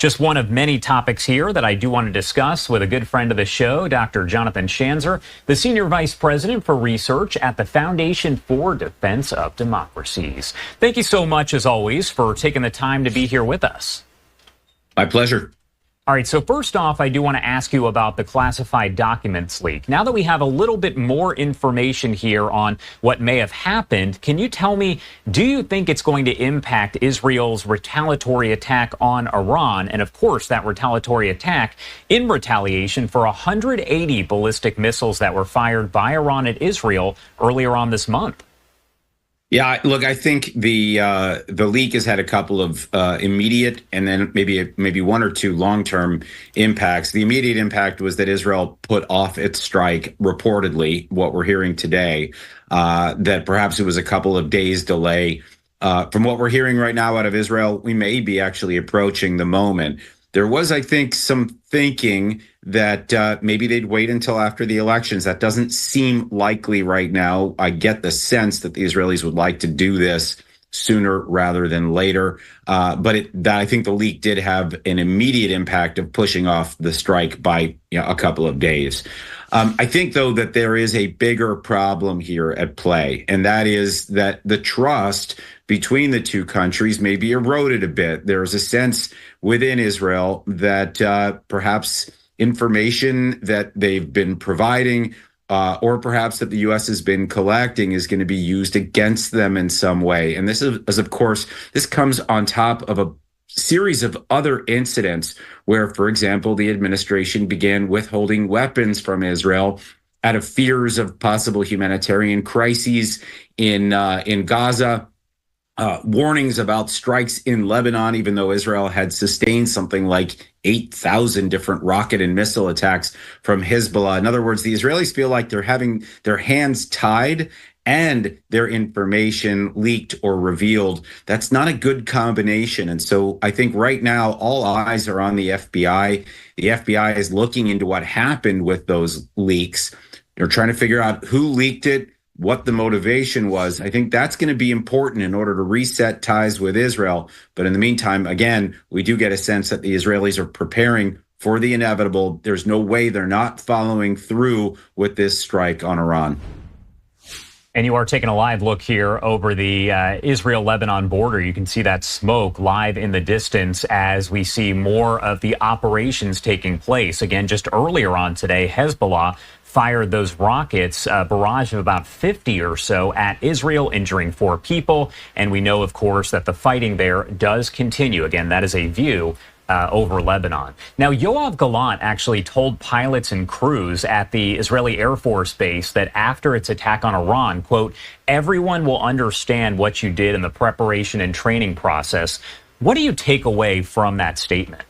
Just one of many topics here that I do want to discuss with a good friend of the show, Dr. Jonathan Schanzer, the Senior Vice President for Research at the Foundation for Defense of Democracies. Thank you so much, as always, for taking the time to be here with us. My pleasure. All right, so first off, I do want to ask you about the classified documents leak. Now that we have a little bit more information here on what may have happened, can you tell me, do you think it's going to impact Israel's retaliatory attack on Iran? And of course, that retaliatory attack in retaliation for 180 ballistic missiles that were fired by Iran at Israel earlier on this month. Yeah, look, I think the leak has had a couple of immediate and then maybe one or two long-term impacts. The immediate impact was that Israel put off its strike, reportedly, what we're hearing today, that perhaps it was a couple of days delay. From what we're hearing right now out of Israel, we may be actually approaching the moment. There was, I think, some thinking that maybe they'd wait until after the elections. That doesn't seem likely right now. I get the sense that the Israelis would like to do this sooner rather than later. But I think the leak did have an immediate impact of pushing off the strike by a couple of days. I think, though, that there is a bigger problem here at play, and that is that the trust between the two countries may be eroded a bit. There's a sense within Israel that perhaps information that they've been providing or perhaps that the U.S. has been collecting is going to be used against them in some way. And this is, of course, this comes on top of a series of other incidents where, for example, the administration began withholding weapons from Israel out of fears of possible humanitarian crises in Gaza. Warnings about strikes in Lebanon, even though Israel had sustained something like 8,000 different rocket and missile attacks from Hezbollah. In other words, the Israelis feel like they're having their hands tied and their information leaked or revealed. That's not a good combination. And so I think right now all eyes are on the FBI. The FBI is looking into what happened with those leaks. They're trying to figure out who leaked it, what the motivation was. I think that's going to be important in order to reset ties with Israel. But in the meantime, again, we do get a sense that the Israelis are preparing for the inevitable. There's no way they're not following through with this strike on Iran. And you are taking a live look here over the Israel-Lebanon border. You can see that smoke live in the distance as we see more of the operations taking place. Again, just earlier on today, Hezbollah fired those rockets, a barrage of about 50 or so at Israel, injuring 4 people. And we know, of course, that the fighting there does continue. Again, that is a view over Lebanon. Now, Yoav Gallant actually told pilots and crews at the Israeli Air Force Base that after its attack on Iran, quote, everyone will understand what you did in the preparation and training process. What do you take away from that statement?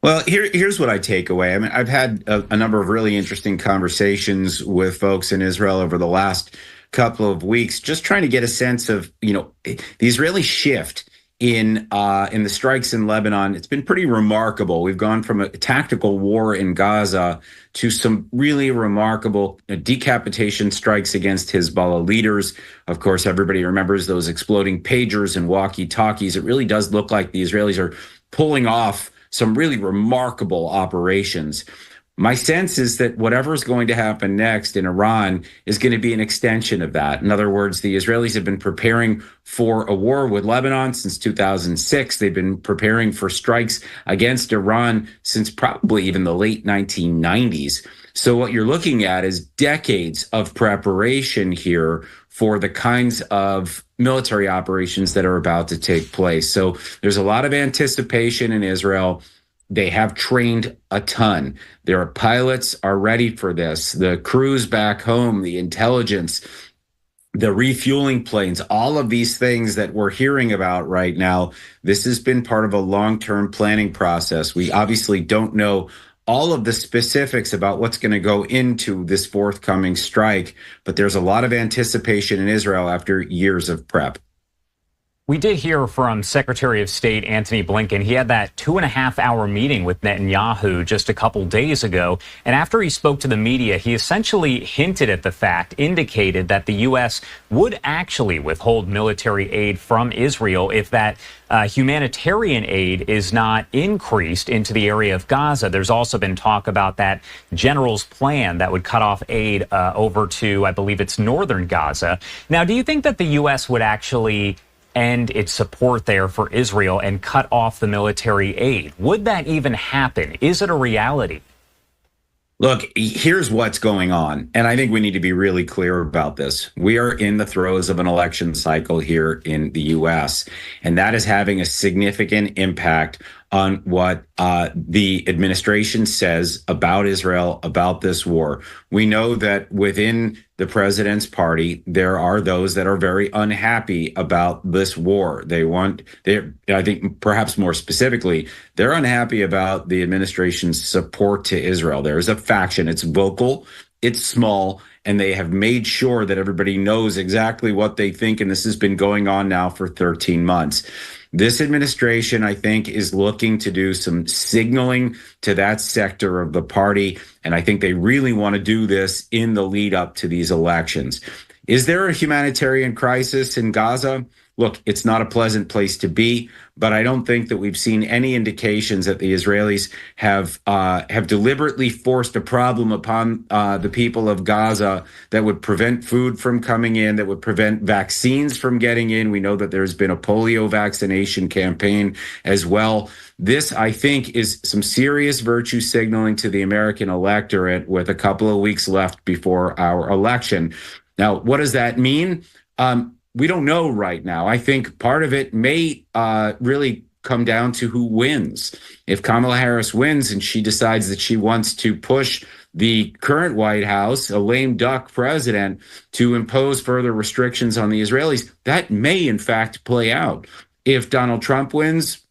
Well, here's what I take away. I mean, I've had a number of really interesting conversations with folks in Israel over the last couple of weeks, just trying to get a sense of, the Israeli shift in the strikes in Lebanon. It's been pretty remarkable. We've gone from a tactical war in Gaza to some really remarkable decapitation strikes against Hezbollah leaders. Of course, everybody remembers those exploding pagers and walkie-talkies. It really does look like the Israelis are pulling off some really remarkable operations. My sense is that whatever is going to happen next in Iran is going to be an extension of that. In other words, the Israelis have been preparing for a war with Lebanon since 2006. They've been preparing for strikes against Iran since probably even the late 1990s. So what you're looking at is decades of preparation here for the kinds of military operations that are about to take place. So there's a lot of anticipation in Israel. They have trained a ton. Their pilots are ready for this. The crews back home, the intelligence, the refueling planes, all of these things that we're hearing about right now, this has been part of a long-term planning process. We obviously don't know all of the specifics about what's going to go into this forthcoming strike, but there's a lot of anticipation in Israel after years of prep. We did hear from Secretary of State Antony Blinken. He had that 2.5-hour meeting with Netanyahu just a couple days ago. And after he spoke to the media, he essentially hinted at the fact, indicated that the U.S. would actually withhold military aid from Israel if that humanitarian aid is not increased into the area of Gaza. There's also been talk about that general's plan that would cut off aid over to, I believe it's northern Gaza. Now, do you think that the U.S. would actually end its support there for Israel and cut off the military aid? Would that even happen? Is it a reality? Look, here's what's going on. And I think we need to be really clear about this. We are in the throes of an election cycle here in the U.S., and that is having a significant impact on what the administration says about Israel, about this war. We know that within the president's party, there are those that are very unhappy about this war. I think perhaps more specifically, they're unhappy about the administration's support to Israel. There is a faction, it's vocal, it's small, and they have made sure that everybody knows exactly what they think. And this has been going on now for 13 months. This administration, I think, is looking to do some signaling to that sector of the party. And I think they really want to do this in the lead up to these elections. Is there a humanitarian crisis in Gaza? Look, it's not a pleasant place to be, but I don't think that we've seen any indications that the Israelis have deliberately forced a problem upon the people of Gaza that would prevent food from coming in, that would prevent vaccines from getting in. We know that there's been a polio vaccination campaign as well. This, I think, is some serious virtue signaling to the American electorate with a couple of weeks left before our election. Now, what does that mean? We don't know right now. I think part of it may really come down to who wins. If Kamala Harris wins and she decides that she wants to push the current White House, a lame duck president, to impose further restrictions on the Israelis, that may in fact play out. If Donald Trump wins,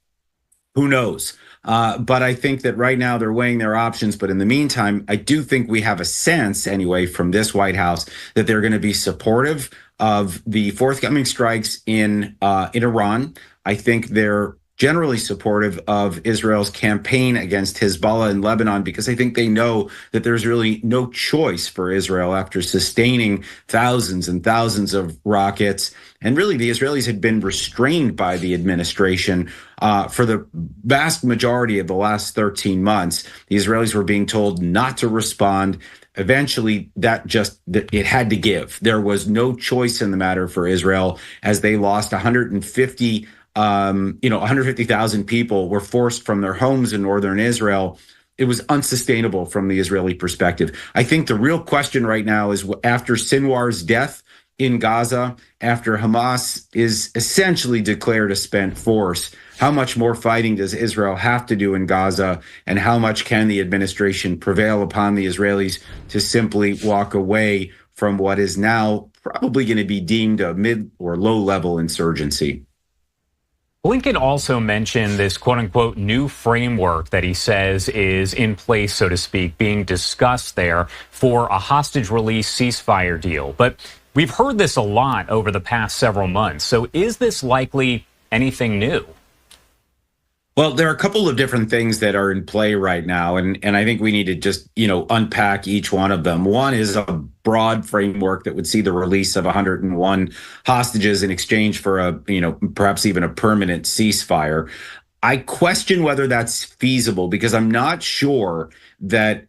who knows? But I think that right now they're weighing their options. But in the meantime, I do think we have a sense anyway from this White House that they're going to be supportive of the forthcoming strikes in Iran. I think they're generally supportive of Israel's campaign against Hezbollah in Lebanon because I think they know that there's really no choice for Israel after sustaining thousands and thousands of rockets. And really, the Israelis had been restrained by the administration for the vast majority of the last 13 months. The Israelis were being told not to respond. Eventually, it had to give. There was no choice in the matter for Israel as they lost 150,000 people were forced from their homes in northern Israel. It was unsustainable from the Israeli perspective. I think the real question right now is after Sinwar's death in Gaza, after Hamas is essentially declared a spent force, how much more fighting does Israel have to do in Gaza, and how much can the administration prevail upon the Israelis to simply walk away from what is now probably going to be deemed a mid or low-level insurgency? Blinken also mentioned this quote-unquote new framework that he says is in place, so to speak, being discussed there for a hostage release ceasefire deal. But we've heard this a lot over the past several months. So is this likely anything new? Well, there are a couple of different things that are in play right now, and I think we need to just, unpack each one of them. One is a broad framework that would see the release of 101 hostages in exchange for perhaps even a permanent ceasefire. I question whether that's feasible because I'm not sure that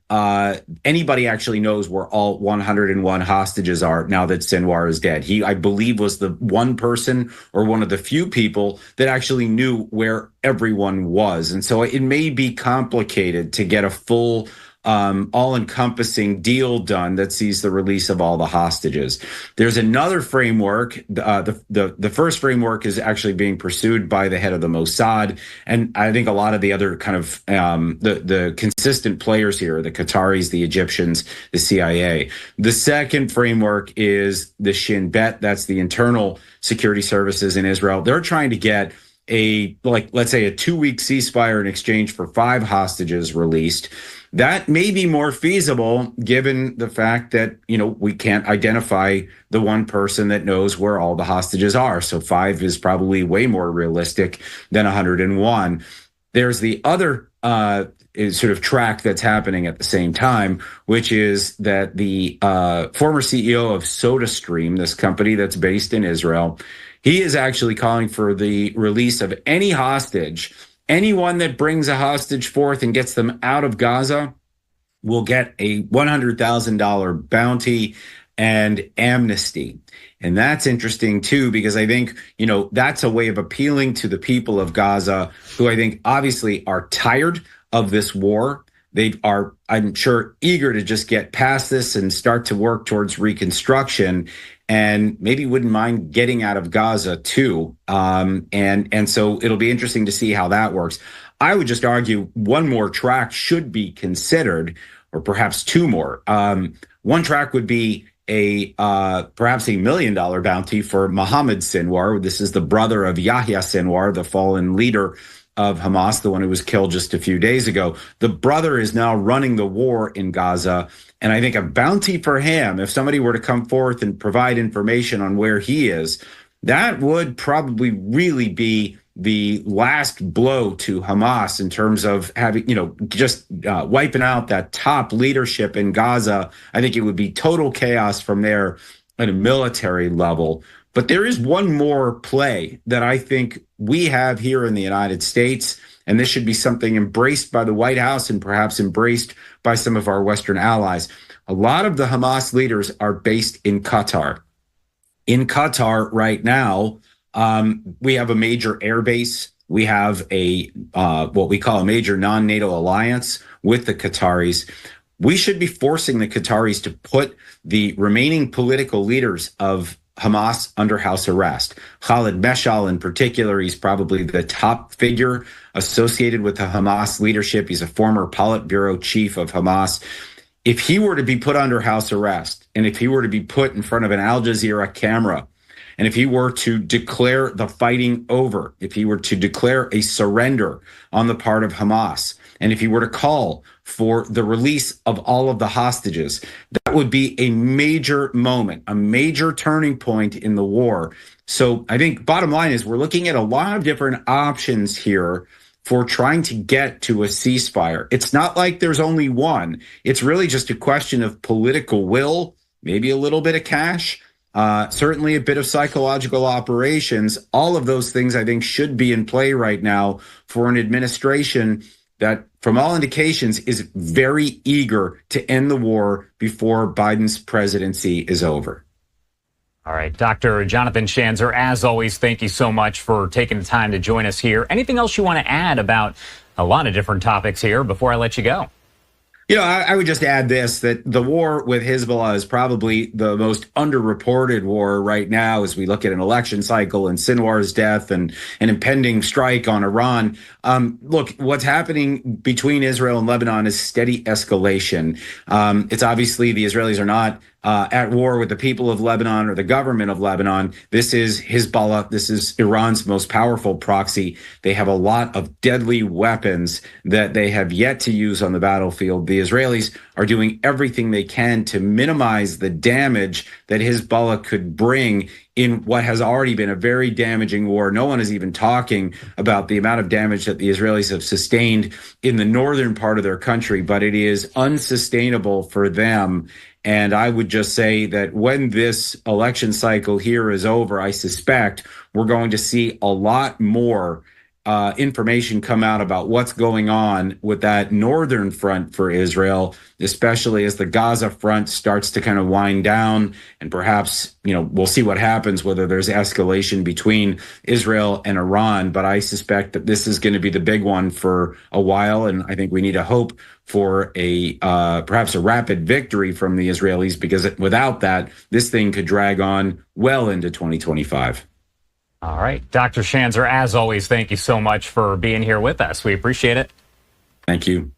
anybody actually knows where all 101 hostages are now that Sinwar is dead. He, I believe, was the one person or one of the few people that actually knew where everyone was. And so it may be complicated to get a full all-encompassing deal done that sees the release of all the hostages. There's another framework. The first framework is actually being pursued by the head of the Mossad, and I think a lot of the other kind of the consistent players here, the Qataris, the Egyptians, the CIA. The second framework is the Shin Bet. That's the internal security services in Israel. They're trying to get let's say a 2-week ceasefire in exchange for 5 hostages released. that may be more feasible given the fact that, we can't identify the one person that knows where all the hostages are. So 5 is probably way more realistic than 101. There's the other sort of track that's happening at the same time, which is that the former CEO of SodaStream, this company that's based in Israel, he is actually calling for the release of any hostage. Anyone that brings a hostage forth and gets them out of Gaza will get a $100,000 bounty and amnesty. And that's interesting too, because I think, that's a way of appealing to the people of Gaza, who I think obviously are tired of this war. They are, I'm sure, eager to just get past this and start to work towards reconstruction, and maybe wouldn't mind getting out of Gaza too. And so it'll be interesting to see how that works. I would just argue one more track should be considered, or perhaps 2 more. One track would be perhaps $1 million bounty for Mohammed Sinwar. This is the brother of Yahya Sinwar, the fallen leader of Hamas, the one who was killed just a few days ago. The brother is now running the war in Gaza. And I think a bounty for him, if somebody were to come forth and provide information on where he is, that would probably really be the last blow to Hamas in terms of having, just wiping out that top leadership in Gaza. I think it would be total chaos from there at a military level. But there is one more play that I think we have here in the United States, and this should be something embraced by the White House and perhaps embraced by some of our Western allies. A lot of the Hamas leaders are based in Qatar. In Qatar right now, we have a major air base. We have what we call a major non-NATO alliance with the Qataris. We should be forcing the Qataris to put the remaining political leaders of Hamas under house arrest. Khalid Meshal in particular, he's probably the top figure associated with the Hamas leadership. He's a former Politburo chief of Hamas. If he were to be put under house arrest, and if he were to be put in front of an Al Jazeera camera, and if he were to declare the fighting over, if he were to declare a surrender on the part of Hamas, and if he were to call for the release of all of the hostages, that would be a major moment, a major turning point in the war. So I think bottom line is we're looking at a lot of different options here for trying to get to a ceasefire. It's not like there's only one. It's really just a question of political will, maybe a little bit of cash, certainly a bit of psychological operations. All of those things I think should be in play right now for an administration that, from all indications, is very eager to end the war before Biden's presidency is over. All right, Dr. Jonathan Schanzer, as always, thank you so much for taking the time to join us here. Anything else you want to add about a lot of different topics here before I let you go? I would just add this, that the war with Hezbollah is probably the most underreported war right now as we look at an election cycle and Sinwar's death and an impending strike on Iran. Look, what's happening between Israel and Lebanon is steady escalation. It's obviously the Israelis are not at war with the people of Lebanon or the government of Lebanon. This is Hezbollah. This is Iran's most powerful proxy. They have a lot of deadly weapons that they have yet to use on the battlefield. The Israelis are doing everything they can to minimize the damage that Hezbollah could bring in what has already been a very damaging war. No one is even talking about the amount of damage that the Israelis have sustained in the northern part of their country, but it is unsustainable for them. And I would just say that when this election cycle here is over, I suspect we're going to see a lot more information come out about what's going on with that northern front for Israel, especially as the Gaza front starts to kind of wind down. And perhaps, we'll see what happens, whether there's escalation between Israel and Iran. But I suspect that this is going to be the big one for a while. And I think we need to hope for perhaps a rapid victory from the Israelis, because without that, this thing could drag on well into 2025. All right. Dr. Schanzer, as always, thank you so much for being here with us. We appreciate it. Thank you.